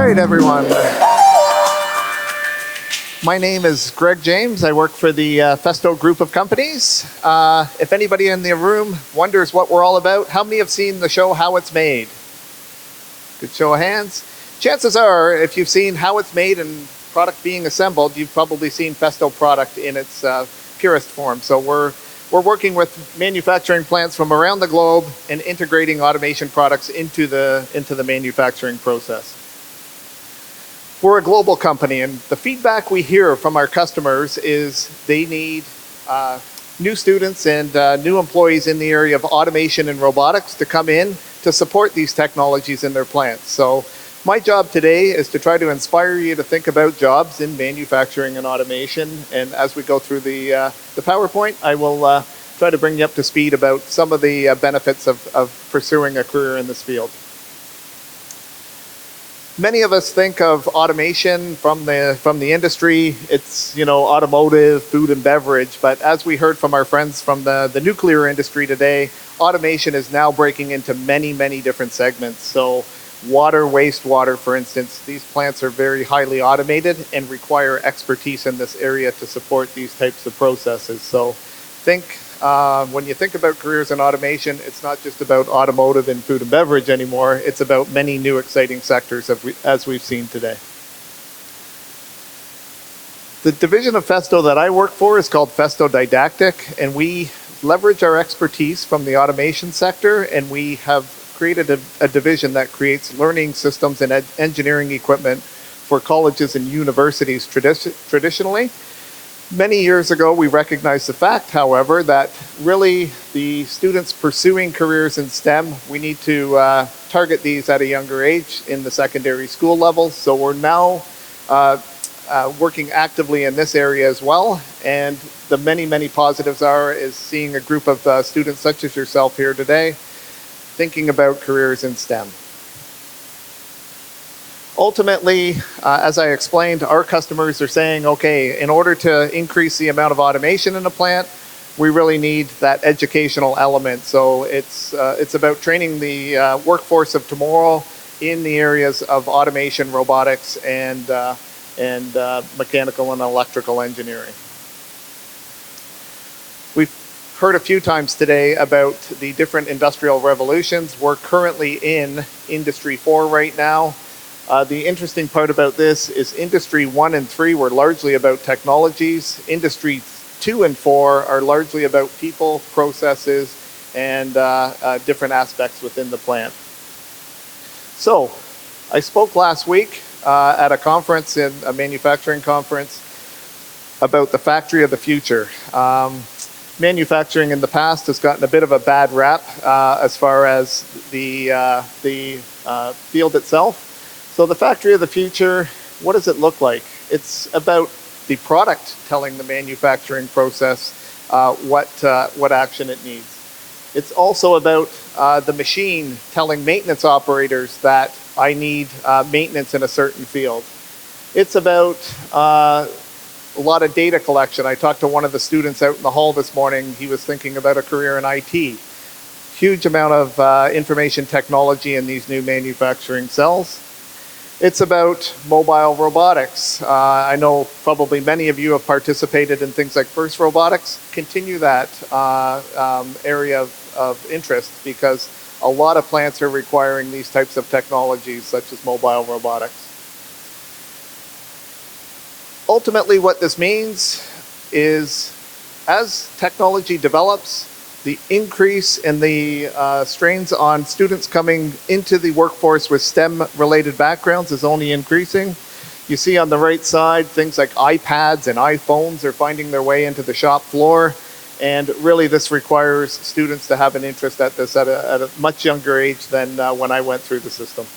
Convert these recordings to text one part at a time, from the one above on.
right, everyone. My name is Greg James. I work for the Festo group of companies. If anybody in the room wonders what we're all about, how many have seen the show How It's Made? Good show of hands. Chances are, if you've seen how it's made and product being assembled, you've probably seen Festo product in its purest form. So we're working with manufacturing plants from around the globe and integrating automation products into the manufacturing process. We're a global company, and the feedback we hear from our customers is they need new students and new employees in the area of automation and robotics to come in to support these technologies in their plants. So my job today is to try to inspire you to think about jobs in manufacturing and automation. And as we go through the PowerPoint, I will try to bring you up to speed about some of the benefits of pursuing a career in this field. Many of us think of automation from the industry. It's, automotive, food and beverage. But as we heard from our friends from the nuclear industry today, automation is now breaking into many, many different segments. So water, wastewater, for instance, these plants are very highly automated and require expertise in this area to support these types of processes. So when you think about careers in automation, it's not just about automotive and food and beverage anymore. It's about many new exciting sectors as we've seen today. The division of Festo that I work for is called Festo Didactic, and we leverage our expertise from the automation sector, and we have created a division that creates learning systems and engineering equipment for colleges and universities traditionally. Many years ago, we recognized the fact, however, that really the students pursuing careers in STEM, we need to target these at a younger age in the secondary school level. So we're now working actively in this area as well. And the many, many positives is seeing a group of students such as yourself here today thinking about careers in STEM. Ultimately, as I explained, our customers are saying, okay, in order to increase the amount of automation in a plant, we really need that educational element. So it's about training the workforce of tomorrow in the areas of automation, robotics, and mechanical and electrical engineering. We've heard a few times today about the different industrial revolutions. We're currently in Industry 4 right now. The interesting part about this is Industry 1 and 3 were largely about technologies. Industry 2 and 4 are largely about people, processes, and different aspects within the plant. So, I spoke last week at a conference, in a manufacturing conference, about the factory of the future. Manufacturing in the past has gotten a bit of a bad rap as far as the field itself. So the factory of the future, what does it look like? It's about the product telling the manufacturing process what action it needs. It's also about the machine telling maintenance operators that I need maintenance in a certain field. It's about a lot of data collection. I talked to one of the students out in the hall this morning. He was thinking about a career in IT. Huge amount of information technology in these new manufacturing cells. It's about mobile robotics. I know probably many of you have participated in things like FIRST Robotics. Continue that area of interest, because a lot of plants are requiring these types of technologies such as mobile robotics. Ultimately, what this means is as technology develops, the increase in the strains on students coming into the workforce with STEM-related backgrounds is only increasing. You see on the right side, things like iPads and iPhones are finding their way into the shop floor. And really, this requires students to have an interest at this at a much younger age than when I went through the system.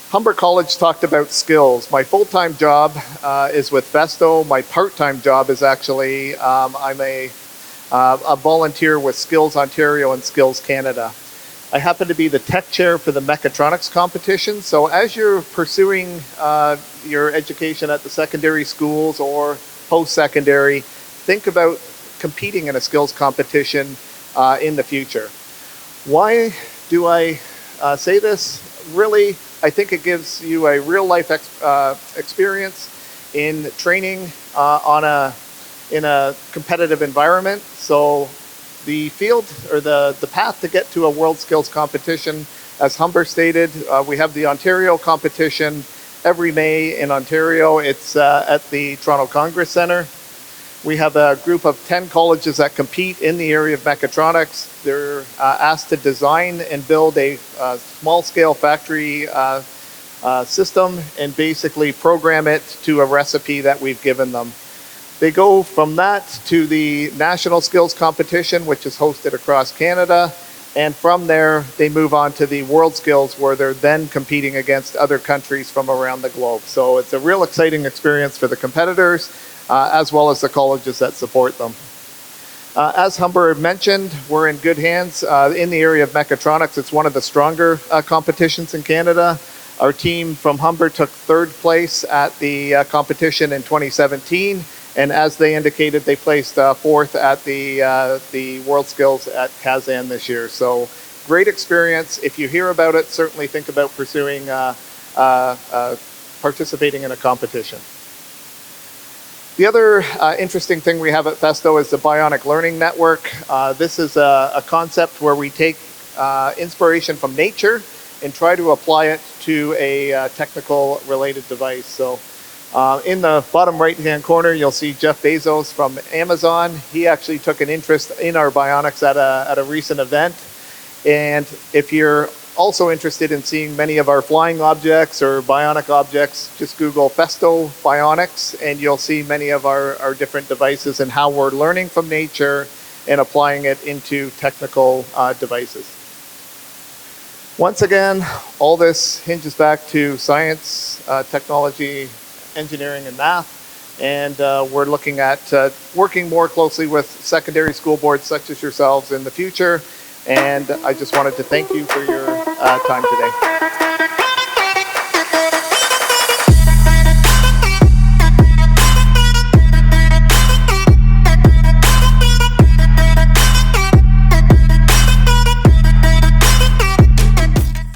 Humber College talked about skills. My full-time job is with Festo. My part-time job is actually, I'm a volunteer with Skills Ontario and Skills Canada. I happen to be the tech chair for the mechatronics competition. So as you're pursuing your education at the secondary schools or post-secondary, think about competing in a skills competition in the future. Why do I say this? really, I think it gives you a real life experience in training in a competitive environment. So the field or the path to get to a world skills competition, as Humber stated, we have the Ontario competition every May in Ontario. It's at the Toronto Congress Centre. We have a group of 10 colleges that compete in the area of mechatronics. They're asked to design and build a small-scale factory system and basically program it to a recipe that we've given them. They go from that to the National Skills Competition, which is hosted across Canada. And from there, they move on to the World Skills, where they're then competing against other countries from around the globe. So it's a real exciting experience for the competitors, as well as the colleges that support them. As Humber mentioned, we're in good hands in the area of mechatronics. It's one of the stronger competitions in Canada. Our team from Humber took third place at the competition in 2017. And as they indicated, they placed fourth at the World Skills at Kazan this year. So great experience. If you hear about it, certainly think about pursuing participating in a competition. The other interesting thing we have at Festo is the Bionic Learning Network. This is a concept where we take inspiration from nature and try to apply it to a technical related device. So in the bottom right-hand corner, you'll see Jeff Bezos from Amazon. He actually took an interest in our bionics at a recent event. And if you're also interested in seeing many of our flying objects or bionic objects, just Google Festo Bionics, and you'll see many of our different devices and how we're learning from nature and applying it into technical devices. Once again, all this hinges back to science, technology, engineering, and math, and we're looking at working more closely with secondary school boards such as yourselves in the future, and I just wanted to thank you for your time today.